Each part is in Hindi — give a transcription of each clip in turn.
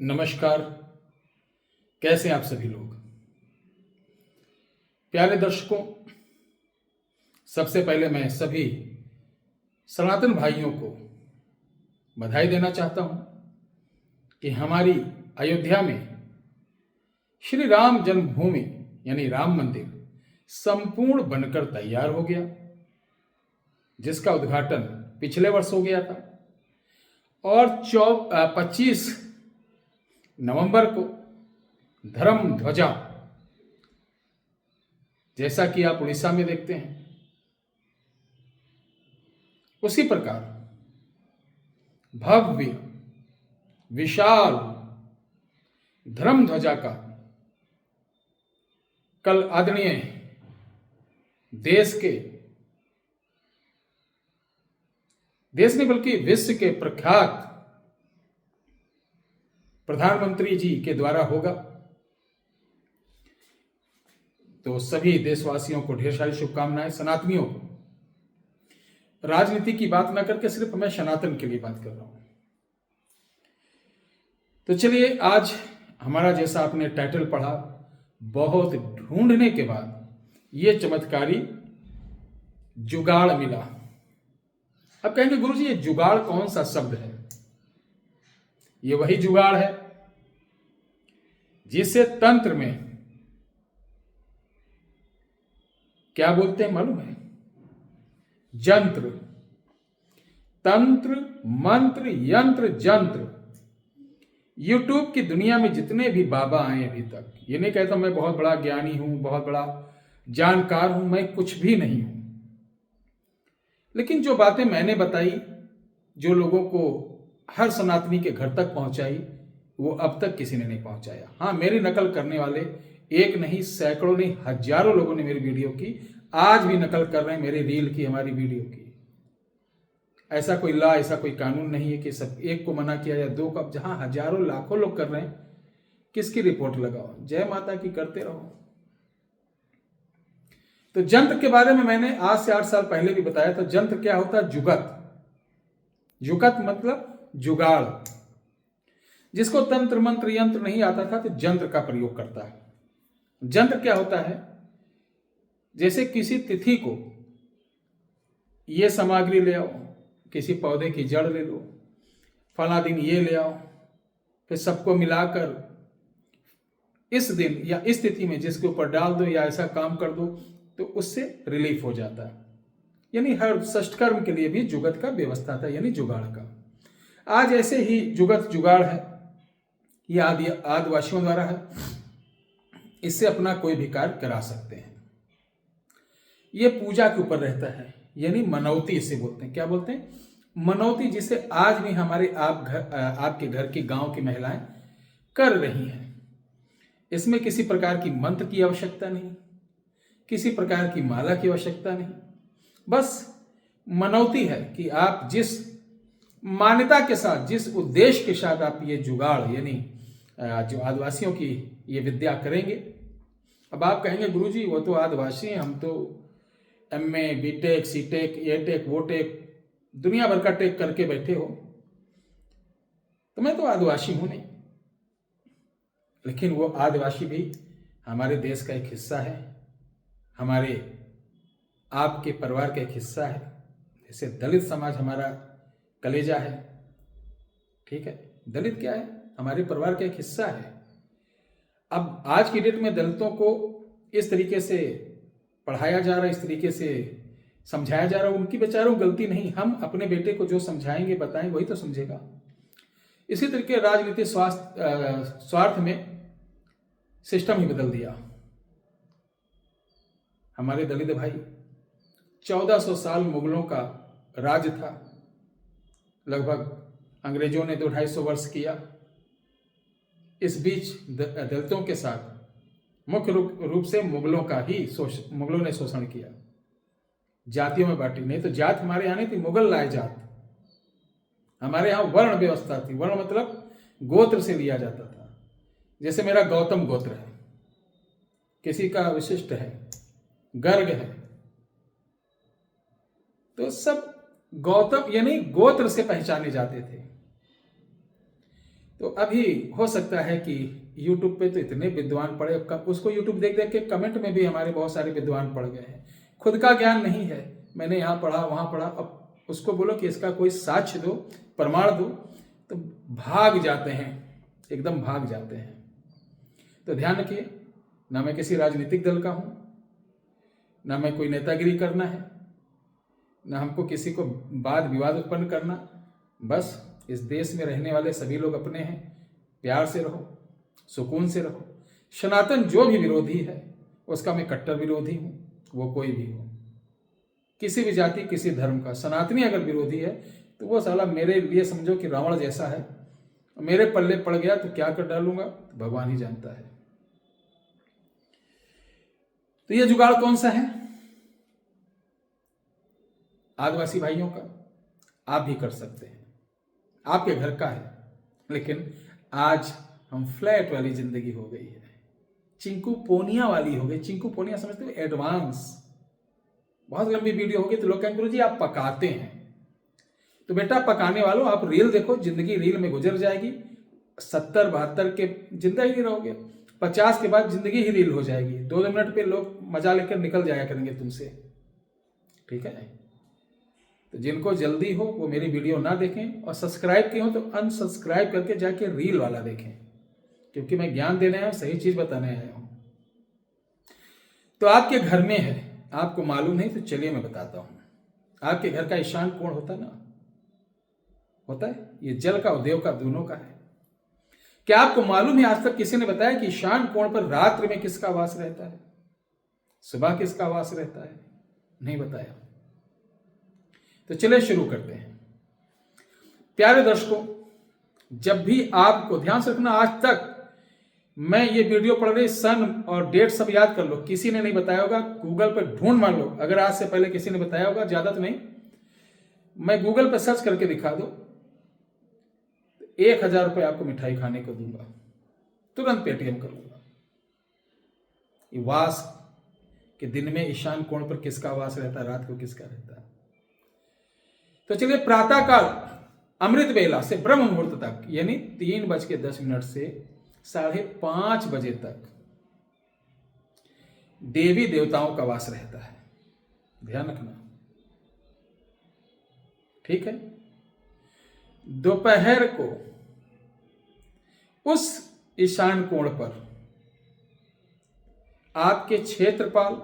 नमस्कार। कैसे हैं आप सभी लोग? प्यारे दर्शकों, सबसे पहले मैं सभी सनातन भाइयों को बधाई देना चाहता हूं कि हमारी अयोध्या में श्री राम जन्मभूमि यानी राम मंदिर संपूर्ण बनकर तैयार हो गया, जिसका उद्घाटन पिछले वर्ष हो गया था और 25 नवंबर को धर्म ध्वजा, जैसा कि आप उड़ीसा में देखते हैं, उसी प्रकार भव्य विशाल धर्म ध्वजा का कल आदरणीय देश नहीं बल्कि विश्व के प्रख्यात प्रधानमंत्री जी के द्वारा होगा। तो सभी देशवासियों को ढेर सारी शुभकामनाएं। सनातनियों को राजनीति की बात ना करके सिर्फ मैं सनातन के लिए बात कर रहा हूं। तो चलिए, आज हमारा, जैसा आपने टाइटल पढ़ा, बहुत ढूंढने के बाद ये चमत्कारी जुगाड़ मिला। अब कहेंगे गुरुजी, ये जुगाड़ कौन सा शब्द है? ये वही जुगाड़ है जिसे तंत्र में क्या बोलते हैं मालूम है? जंत्र, तंत्र, मंत्र, यंत्र, जंत्र। यूट्यूब की दुनिया में जितने भी बाबा आए अभी तक, ये नहीं कहता मैं बहुत बड़ा ज्ञानी हूं, बहुत बड़ा जानकार हूं, मैं कुछ भी नहीं हूं, लेकिन जो बातें मैंने बताई, जो लोगों को हर सनातनी के घर तक पहुंचाई, वो अब तक किसी ने नहीं पहुंचाया। हाँ, मेरी नकल करने वाले एक नहीं, सैकड़ों नहीं, हजारों लोगों ने मेरी वीडियो की, आज भी नकल कर रहे हैं मेरी रील की, हमारी वीडियो की। ऐसा कोई लॉ, ऐसा कोई कानून नहीं है कि सब एक को मना किया या दो को। अब जहां हजारों लाखों लोग कर रहे हैं, किसकी रिपोर्ट लगाओ? जय माता की करते रहो। तो जंत्र के बारे में मैंने आज से 8 साल पहले भी बताया था। जंत्र क्या होता है? जुगत। जुगत मतलब जुगाड़। जिसको तंत्र मंत्र यंत्र नहीं आता था, तो जंत्र का प्रयोग करता है। जंत्र क्या होता है? जैसे किसी तिथि को ये सामग्री ले आओ, किसी पौधे की जड़ ले लो, फला दिन ये ले आओ, फिर सबको मिलाकर इस दिन या इस तिथि में जिसके ऊपर डाल दो या ऐसा काम कर दो, तो उससे रिलीफ हो जाता है। यानी हर षष्ठकर्म के लिए भी जुगत का व्यवस्था था, यानी जुगाड़ का। आज ऐसे ही जुगत जुगाड़ है, ये आदिवासियों द्वारा है। इससे अपना कोई भी कार्य करा सकते हैं। ये पूजा के ऊपर रहता है, यानी मनौती इसे बोलते हैं। क्या बोलते हैं? मनौती, जिसे आज भी हमारे आपके घर की, गांव की महिलाएं कर रही हैं। इसमें किसी प्रकार की मंत्र की आवश्यकता नहीं, किसी प्रकार की माला की आवश्यकता नहीं, बस मनौती है कि आप जिस मान्यता के साथ, जिस उद्देश्य के साथ आप ये जुगाड़, यानी जो आदिवासियों की ये विद्या करेंगे। अब आप कहेंगे गुरुजी, वो तो आदिवासी हैं, हम तो MA, BTech, C.Tech, A.Tech, वो टेक, दुनिया भर का टेक करके बैठे हो। तो मैं तो आदिवासी हूं नहीं, लेकिन वो आदिवासी भी हमारे देश का एक हिस्सा है, हमारे आपके परिवार का एक हिस्सा है। जैसे दलित समाज हमारा कलेजा है, ठीक है? दलित क्या है? हमारे परिवार का एक हिस्सा है। अब आज की डेट में दलितों को इस तरीके से पढ़ाया जा रहा है, इस तरीके से समझाया जा रहा है, उनकी बेचारों गलती नहीं। हम अपने बेटे को जो समझाएंगे, बताएं, वही तो समझेगा। इसी तरीके राजनीति स्वार्थ में सिस्टम ही बदल दिया। हमारे दलित भाई, 1400 साल मुगलों का राज था, लगभग अंग्रेजों ने 200-250 वर्ष किया। इस बीच दलितों के साथ मुख्य रूप से मुगलों ने शोषण किया, जातियों में बांटी। नहीं तो जात हमारे यहाँ नहीं थी, मुगल लाए जात। हमारे यहाँ वर्ण व्यवस्था थी। वर्ण मतलब गोत्र से लिया जाता था। जैसे मेरा गौतम गोत्र है, किसी का विशिष्ट है, गर्ग है, तो सब गौतम यानी गोत्र से पहचाने जाते थे। तो अभी हो सकता है कि YouTube पे तो इतने विद्वान पढ़े, उसको YouTube देख देख के कमेंट में भी हमारे बहुत सारे विद्वान पढ़ गए हैं। खुद का ज्ञान नहीं है, मैंने यहाँ पढ़ा वहाँ पढ़ा, अब उसको बोलो कि इसका कोई साक्ष्य दो, प्रमाण दो, तो भाग जाते हैं, एकदम भाग जाते हैं। तो ध्यान रखिए, ना मैं किसी राजनीतिक दल का हूँ, ना मैं कोई नेतागिरी करना है, ना हमको किसी को वाद विवाद उत्पन्न करना। बस इस देश में रहने वाले सभी लोग अपने हैं, प्यार से रहो, सुकून से रहो। सनातन जो भी विरोधी है उसका मैं कट्टर विरोधी हूं, वो कोई भी हो, किसी भी जाति किसी धर्म का। सनातनी अगर विरोधी है तो वो साला मेरे लिए समझो कि रावण जैसा है, मेरे पल्ले पड़ गया तो क्या कर डालूंगा तो भगवान ही जानता है। तो ये जुगाड़ कौन सा है? आदिवासी भाइयों का। आप भी कर सकते हैं, आपके घर का है, लेकिन आज हम फ्लैट वाली जिंदगी हो गई है, चिंकू पोनिया वाली हो गई। चिंकू पोनिया समझते हो? एडवांस। बहुत लंबी वीडियो होगी तो लोग कहेंगे गुरुजी आप पकाते हैं। तो बेटा पकाने वालों, आप रील देखो, जिंदगी रील में गुजर जाएगी। 70-72 के जिंदा ही नहीं रहोगे, 50 के बाद जिंदगी ही रील हो जाएगी। 2 मिनट पे लोग मजा लेकर निकल जाया करेंगे तुमसे, ठीक है? तो जिनको जल्दी हो वो मेरी वीडियो ना देखें, और सब्सक्राइब किए हो तो अनसब्सक्राइब करके जाके रील वाला देखें, क्योंकि मैं ज्ञान देने आया हूं, सही चीज बताने आया हूं। तो आपके घर में है, आपको मालूम नहीं तो चलिए मैं बताता हूं। आपके घर का ईशान कोण होता है ना, होता है, ये जल का और देव का दोनों का है। क्या आपको मालूम है आज तक किसी ने बताया कि ईशान कोण पर रात्रि में किसका वास रहता है, सुबह किसका वास रहता है? नहीं बताया। तो चलिए शुरू करते हैं। प्यारे दर्शकों, जब भी आपको ध्यान से रखना, आज तक मैं ये वीडियो पढ़ रही सन और डेट सब याद कर लो, किसी ने नहीं बताया होगा। गूगल पर ढूंढ मान लो, अगर आज से पहले किसी ने बताया होगा, ज्यादा तो नहीं, मैं गूगल पर सर्च करके दिखा दो, 1000 रुपये आपको मिठाई खाने को दूंगा, तुरंत पेटीएम करूंगा। ये वास के दिन में ईशान कोण पर किसका वास रहता है, रात को किसका रहता है? तो चलिए, प्रातः काल अमृत बेला से ब्रह्म मुहूर्त तक, यानी 3:10 से 5:30 बजे तक देवी देवताओं का वास रहता है। ध्यान रखना, ठीक है? दोपहर को उस ईशान कोण पर आपके क्षेत्रपाल,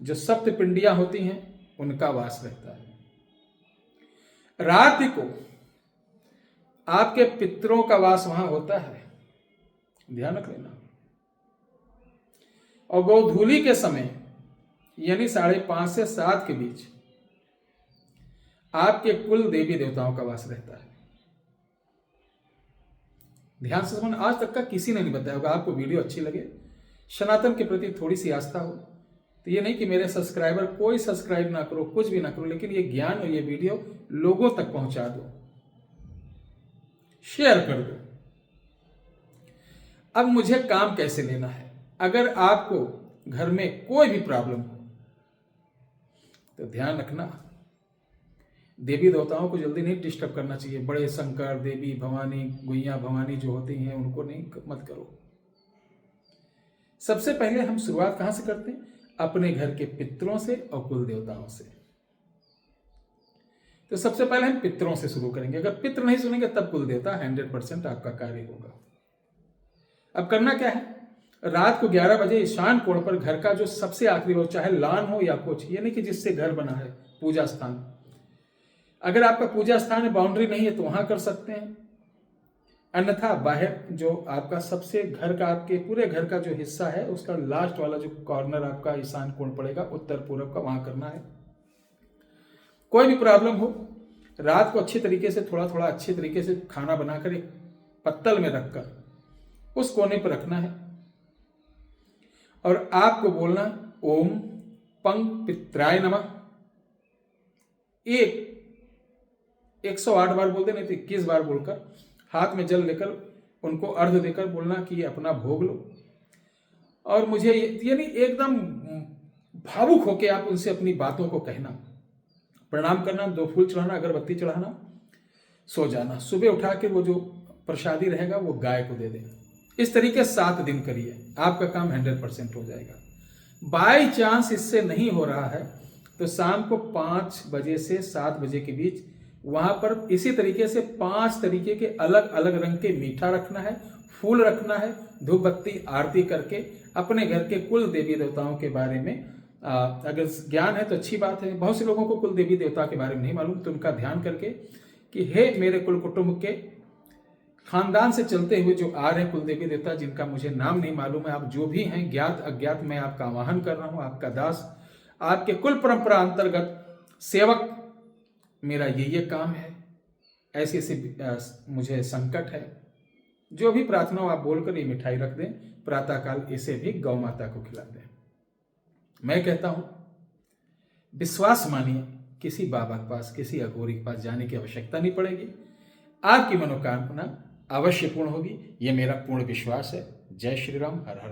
जो सप्त पिंडियां होती हैं, उनका वास रहता है। रात को आपके पितरों का वास वहां होता है, ध्यान रख लेना। और गोधूली के समय, यानी 5:30 से 7 के बीच, आपके कुल देवी देवताओं का वास रहता है। ध्यान से सुन, आज तक का किसी ने नहीं बताया होगा। आपको वीडियो अच्छी लगे, सनातन के प्रति थोड़ी सी आस्था हो, तो ये नहीं कि मेरे सब्सक्राइबर कोई सब्सक्राइब ना करो, कुछ भी ना करो, लेकिन ये ज्ञान और ये वीडियो लोगों तक पहुंचा दो, शेयर कर दो। अब मुझे काम कैसे लेना है? अगर आपको घर में कोई भी प्रॉब्लम हो तो ध्यान रखना, देवी देवताओं को जल्दी नहीं डिस्टर्ब करना चाहिए। बड़े शंकर, देवी भवानी, गुइया भवानी जो होती हैं, उनको नहीं, मत करो। सबसे पहले हम शुरुआत कहां से करते हैं? अपने घर के पितरों से और कुल देवताओं से। तो सबसे पहले हम पितरों से शुरू करेंगे। अगर पितर नहीं सुनेंगे तब कुल देवता 100% आपका कार्य होगा। अब करना क्या है? रात को 11 बजे ईशान कोण पर घर का जो सबसे आखिरी हो, चाहे लान हो या कुछ, ये नहीं कि जिससे घर बना है, पूजा स्थान, अगर आपका पूजा स्थान है, बाउंड्री नहीं है, तो वहां कर सकते हैं। अन्यथा बाहर जो आपका सबसे घर का, आपके पूरे घर का जो हिस्सा है, उसका लास्ट वाला जो कॉर्नर आपका ईशान कोण पड़ेगा, उत्तर पूर्व का, वहां करना है। कोई भी प्रॉब्लम हो, रात को अच्छी तरीके से, थोड़ा थोड़ा अच्छी तरीके से खाना बनाकर एक पत्तल में रखकर उस कोने पर रखना है, और आपको बोलना ओम पंग पित्राय नमः। 108 बार बोल दे, नहीं तो 21 बार बोलकर, हाथ में जल लेकर उनको अर्घ देकर बोलना कि अपना भोग लो। और मुझे यानी एकदम भावुक होकर आप उनसे अपनी बातों को कहना, प्रणाम करना, 2 फूल चढ़ाना, अगरबत्ती चढ़ाना, सो जाना। सुबह उठा के वो जो प्रसादी रहेगा वो गाय को दे दें। इस तरीके 7 दिन करिए, आपका काम 100% हो जाएगा। बाई चांस इससे नहीं हो रहा है तो शाम को 5 बजे से 7 बजे के बीच वहां पर इसी तरीके से 5 तरीके के अलग अलग रंग के मीठा रखना है, फूल रखना है, धूप बत्ती आरती करके अपने घर के कुल देवी देवताओं के बारे में अगर ज्ञान है तो अच्छी बात है। बहुत से लोगों को कुल देवी देवता के बारे में नहीं मालूम, तो उनका ध्यान करके कि हे मेरे कुल कुटुंब के खानदान से चलते हुए जो आ रहे कुल देवी देवता जिनका मुझे नाम नहीं मालूम है, आप जो भी हैं ज्ञात अज्ञात, मैं आपका आवाहन कर रहा हूं, आपका दास, आपके कुल परंपरा अंतर्गत सेवक, मेरा ये काम है, ऐसे ऐसे मुझे संकट है। जो भी प्रार्थना हो आप बोलकर ये मिठाई रख दें, प्रातःकाल इसे भी गौ माता को खिला दें। मैं कहता हूं विश्वास मानिए, किसी बाबा के पास, किसी अघोरी के पास जाने की आवश्यकता नहीं पड़ेगी, आपकी मनोकामना अवश्य पूर्ण होगी, यह मेरा पूर्ण विश्वास है। जय श्री राम, हर हर